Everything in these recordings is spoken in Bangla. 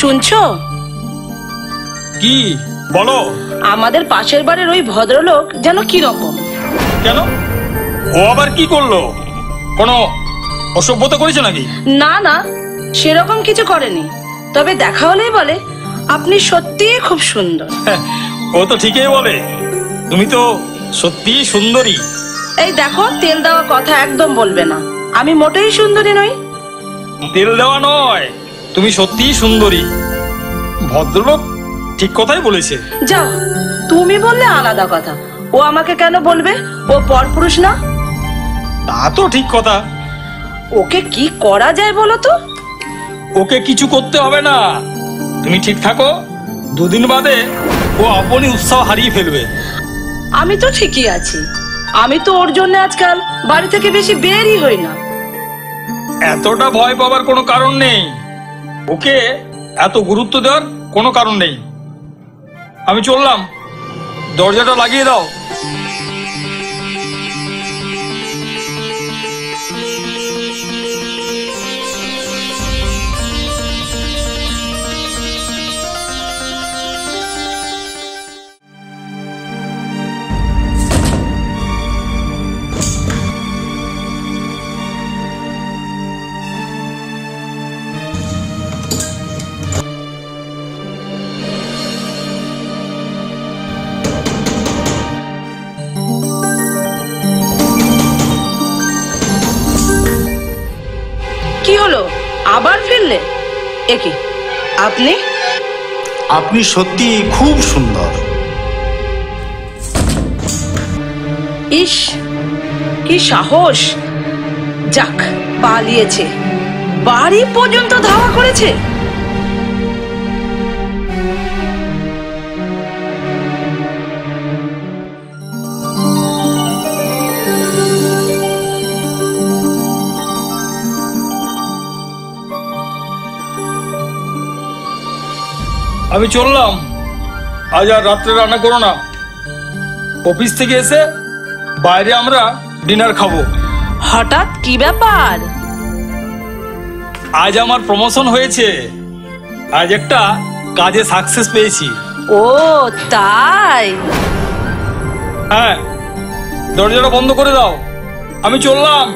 শুনছো? কি বলো? আমাদের পাশের বাড়ির ওই ভদ্রলোক যেন কিরকম। কেন? ও আবার কি করলো? কোনো অসভ্যতা করেছে নাকি? না না, সেরকম কিছু করেনি। তবে দেখা হলেই বলে আপনি সত্যিই খুব সুন্দর। ও তো ঠিকই বলে, তুমি তো সত্যিই সুন্দরী। এই দেখো, তেল দেওয়া কথা একদম বলবে না। আমি মোটেই সুন্দরী নই। তেল দেওয়া নয়, তুমি সত্যিই সুন্দরী। ভদ্রলোক ঠিক কথাই বলেছে। যাও, তুমি বললে আলাদা কথা, ও আমাকে কেন বলবে? ও পরপুরুষ না? তা তো ঠিক কথা। ওকে কি করা যায় বলো তো? ওকে কিছু করতে হবে না, তুমি ঠিক থাকো। দুদিন বাদে ও আপনি উৎসাহ হারিয়ে ফেলবে। আমি তো ঠিকই আছি। আমি তো ওর জন্য আজকাল বাড়ি থেকে বেশি বেরই হই না। এতটা ভয় পাবার কোনো কারণ নেই, ওকে এত গুরুত্ব দেওয়ার কোনো কারণ নেই। আমি চললাম, দরজাটা লাগিয়ে দাও। কি হলো, আবার ফিরলে? একে আপনি? আপনি সত্যি খুব সুন্দর। ইস, কি সাহস! যাক, পালিয়েছে, বাড়ি পর্যন্ত ধাওয়া করেছে। আমি চললাম, আজ আর রাত্রে রান্না করো না। অফিস থেকে এসে বাইরে আমরা ডিনার খাবো। হঠাৎ কি ব্যাপার? আজ আমার প্রমোশন হয়েছে, আজ একটা কাজে সাকসেস পেয়েছি। ও তাই? হ্যাঁ, দরজাটা বন্ধ করে দাও, আমি চললাম।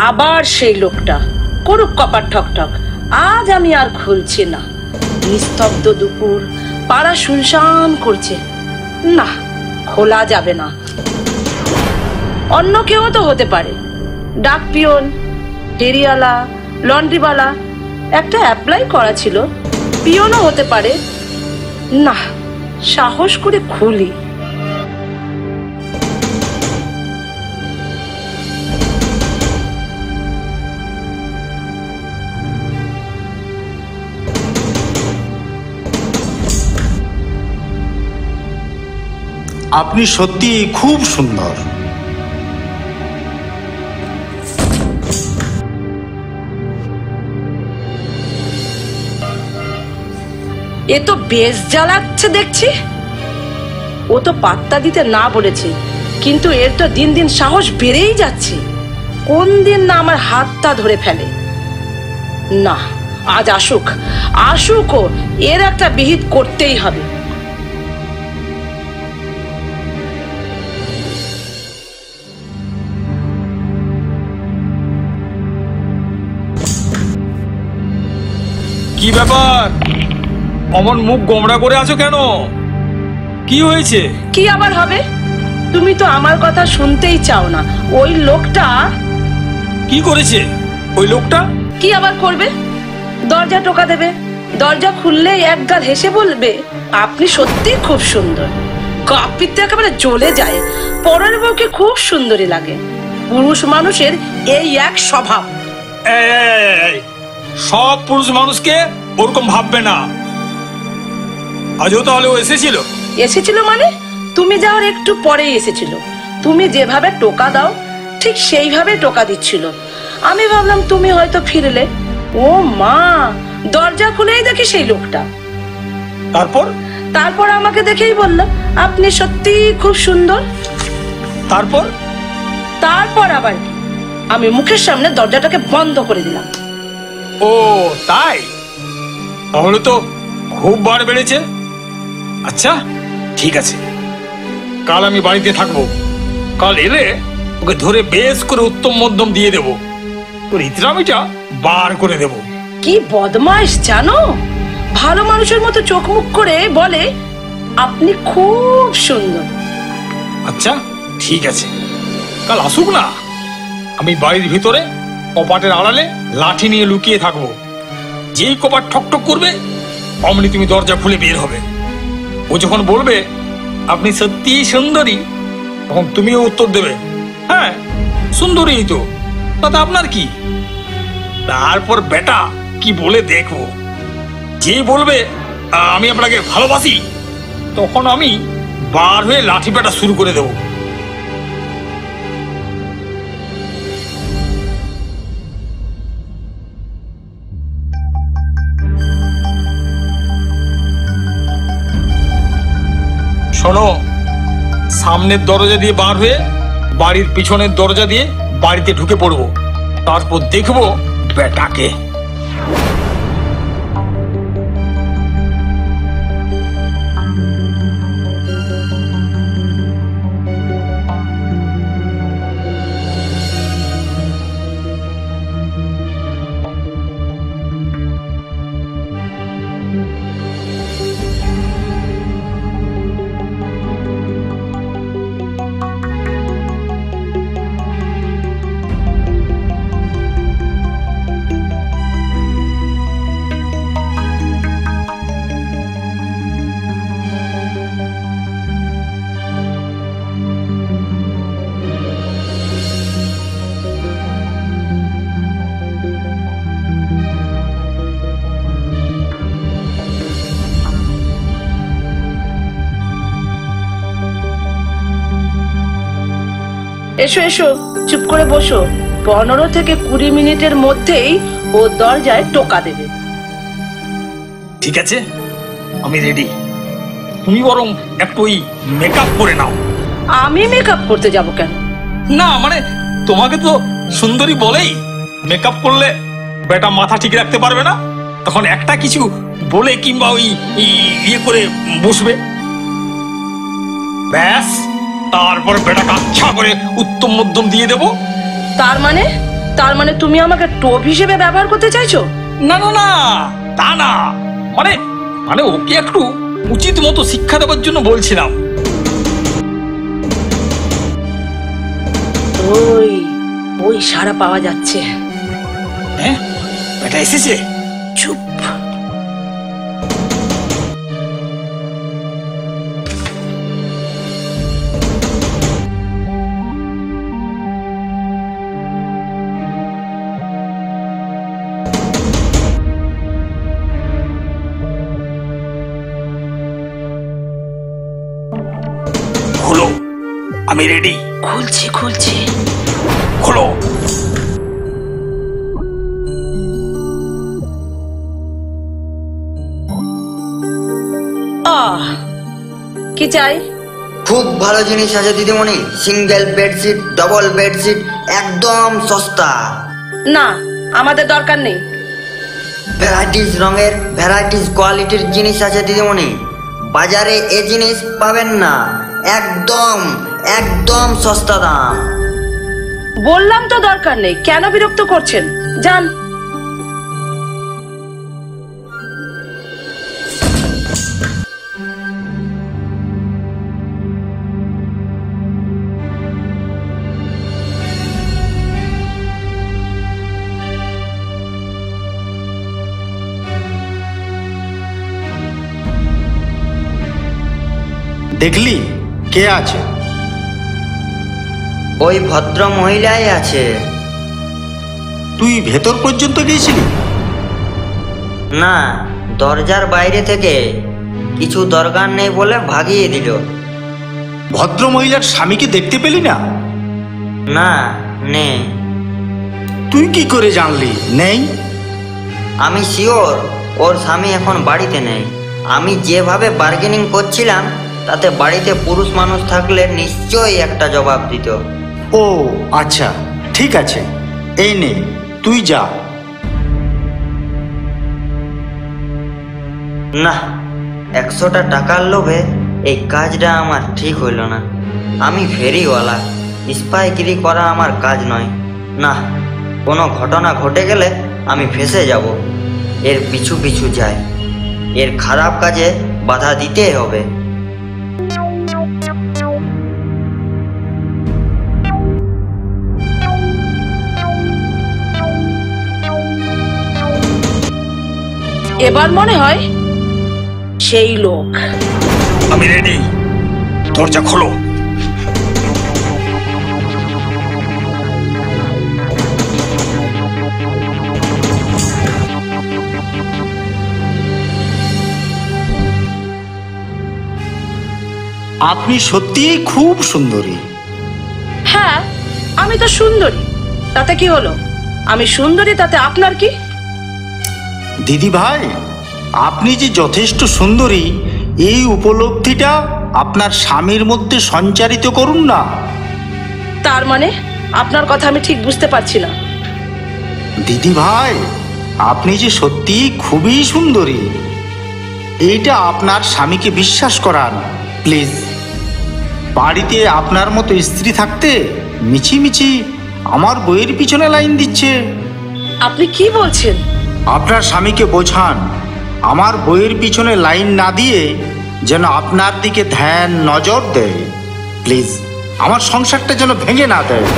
আবার সেই লোকটা করুক কপার ঠকঠক। আজ আমি আর খুলছি না। নিস্তব্ধ দুপুর, পাড়া শুনশান করছে। না, খোলা যাবে না। অন্য কেউ তো হতে পারে, ডাক পিয়ন, ফেরিওয়ালা, লন্ড্রিওয়ালা। একটা অ্যাপ্লাই করা ছিল, পিয়নও হতে পারে। না, সাহস করে খুলি। আপনি সত্যি খুব সুন্দর। এ তো বেশ জ্বালাচ্ছে দেখছি। ও তো পাত্তা দিতে না বলেছে, কিন্তু এর তো দিন দিন সাহস বেড়েই যাচ্ছে। কোন দিন না আমার হাতটা ধরে ফেলে। না, আজ আসুক, আসুক, ও এর একটা বিহিত করতেই হবে। কি ব্যাপার, অমন মুখ গোমড়া করে আছো কেন? কি হয়েছে? কি আবার হবে? তুমি তো আমার কথা শুনতেই চাও না। ওই লোকটা কি করেছে? ওই লোকটা কি আবার করবে? দরজা টোকা দেবে, দরজা খুললেই একগাল হেসে বলবে আপনি সত্যি খুব সুন্দর। কাঁপিতে একেবারে জ্বলে যায়। পরের বউকে খুব সুন্দরী লাগে। পুরুষ মানুষের এই এক স্বভাব। এই, সব পুরুষ মানুষকে ওরকম ভাববে না। আজও তাহলে ও এসেছিল? এসেছিল মানে? তুমি যাওয়ার একটু পরেই এসেছিল। তুমি যেভাবে টোকা দাও ঠিক সেইভাবে টোকা দিচ্ছিল। আমি ভাবলাম তুমি হয়তো ফিরলে। ও মা, দরজা খুলেই দেখি সেই লোকটা। তারপর? তারপর আমাকে দেখেই বলল, আপনি সত্যি খুব সুন্দর। তারপর? তারপর আবার কি? আমি মুখের সামনে দরজাটাকে বন্ধ করে দিলাম। ও তাই? তাহলে তো খুব বার বেড়েছে। আচ্ছা ঠিক আছে, কাল আমি বাড়িতে থাকবো। কাল এলে ওকে ধরে বেশ করে উত্তম মধ্যম দিয়ে দেবো, তোর ইতরামিটা বার করে দেবো। কি বদমাইশ জানো, ভালো মানুষের মতো চোখ মুখ করে বলে আপনি খুব সুন্দর। আচ্ছা ঠিক আছে, কাল আসুক না। আমি বাড়ির ভিতরে কপাটের আড়ালে লাঠি নিয়ে লুকিয়ে থাকবো। যেই কপাট ঠকঠক করবে অমনি তুমি দরজা খুলে বের হবে। ও যখন বলবে আপনি সত্যি সুন্দরী, তখন তুমিও উত্তর দেবে হ্যাঁ সুন্দরী তো, তাতে আপনার কি। তারপর বেটা কি বলে দেখবো। যেই বলবে আমি আপনাকে ভালোবাসি, তখন আমি বার হয়ে লাঠি পেটা শুরু করে দেবো। শোনো, সামনের দরজা দিয়ে বার হয়ে বাড়ির পিছনের দরজা দিয়ে বাড়িতে ঢুকে পড়বো। তারপর দেখবো বেটাকে। এসো এসো, চুপ করে বসো। 15 থেকে 20 মিনিটের মধ্যেই ও দরজায় টোকা দেবে। ঠিক আছে, আমি রেডি। তুমি বরং একটু ওই মেকআপ করে নাও। আমি মেকআপ করতে যাব কেন? না মানে তোমাকে তো সুন্দরী বলেই, মেকআপ করলে বেটা মাথা ঠিক রাখতে পারবে না, তখন একটা কিছু বলে কিংবা ওই ইয়ে করে বসবে, ব্যাস। তারপর বেটাকে আচ্ছা করে উত্তম মধ্যম দিয়ে দেবো। তার মানে তুমি আমাকে টোপ হিসেবে ব্যবহার করতে চাইছো? না না না, তা না, মানে মানে ওকে একটু উচিত মতো শিক্ষা দেওয়ার জন্য বলছিলাম। ওই ওই সাড়া পাওয়া যাচ্ছে। হ্যাঁ, বেটা এসেছে। চুপ। খোলো, আমি রেডি। খুলছি খুলছি। খোলো। কি চাই? খুব ভালো জিনিস আছে দিদিমণি, সিঙ্গেল বেডশিট, ডবল বেডশিট, একদম সস্তা। না, আমাদের দরকার নেই। ভ্যারাইটিস রঙের, ভ্যারাইটিস কোয়ালিটির জিনিস আছে দিদিমণি, বাজারে এ জিনিস পাবেন না। একদম একদম সস্তা দাম। বললাম তো দরকার নেই, কেন বিরক্ত করছেন? যান। দেখলি কে আছে? ওই ভদ্র মহিলাই আছে। তুই ভেতর পর্যন্ত গিয়েছিলি? না, দরজার বাইরে থেকে কিছু দরকার নেই বলে ভাগিয়ে দিল। ভদ্র মহিলার স্বামীকে দেখতে পেলি না? না, নে। তুই কি করে জানলি নেই? আমি শিওর ওর স্বামী এখন বাড়িতে নেই। আমি যেভাবে বার্গেনিং করছিলাম তাতে বাড়িতে পুরুষ মানুষ থাকলে নিশ্চয়ই একটা জবাব দিত। ও আচ্ছা, ঠিক আছে, এই নে, তুই যা। না, 100টা টাকার লোভে এই কাজটা আমার ঠিক হইল না। আমি ফেরিওয়ালা, স্পাইগিরি করা আমার কাজ নয়। না, কোনো ঘটনা ঘটে গেলে আমি ফেঁসে যাব। এর পিছু পিছু যাই, এর খারাপ কাজে বাধা দিতেই হবে। এবার মনে হয় সেই লোক। আমি রেডি, দরজা খোলো। আপনি সত্যিই খুব সুন্দরী। হ্যাঁ, আমি তো সুন্দরী, তাতে কি হলো? আমি সুন্দরী, তাতে আপনার কি? দিদি ভাই, আপনি যে যথেষ্ট সুন্দরী এই উপলব্ধিটা আপনার স্বামীর মধ্যে সঞ্চারিত করুন না। তার মানে আপনার কথা আমি ঠিক বুঝতে পারছি না। দিদি ভাই, আপনি যে সত্যিই খুবই সুন্দরী, এইটা আপনার স্বামীকে বিশ্বাস করান প্লিজ। বাড়িতে আপনার মতো স্ত্রী থাকতে মিছিমিছি আমার বইয়ের পিছনে লাইন দিচ্ছে। আপনি কি বলছেন? আপনার স্বামীকে বোঝান আমার বইয়ের পিছনে লাইন না দিয়ে যেন আপনার দিকে ধ্যান নজর দেয় প্লিজ। আমার সংসারটা যেন ভেঙে না দেয়।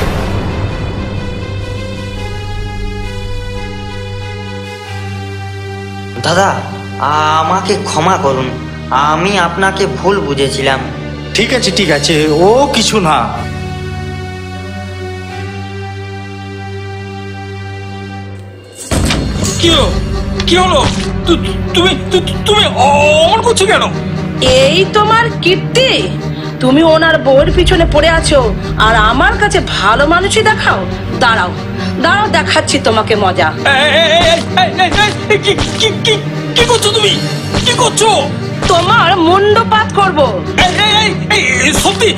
দাদা, আমাকে ক্ষমা করুন, আমি আপনাকে ভুল বুঝেছিলাম। ঠিক আছে, ঠিক আছে, ও কিছু না। কি হলো? কি হলো? তুমি অমন করছো কেন? এই তোমার কীর্তি, তুমি ওনার বউয়ের পিছনে পড়ে আছো আর আমার কাছে ভালো মানুষই দেখাও। দাঁড়াও দাঁড়াও, দেখাচ্ছি তোমাকে মজা। কি করছো তুমি? কি করছো? তোমার মুন্ডপাত করব। সত্যি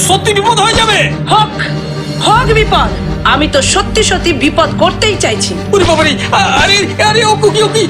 সত্যি বিপদ হয়ে যাবে। হক হক বিপদ, আমি তো সত্যি সত্যি বিপদ করতেই চাইছি। আরে আরে, ওকি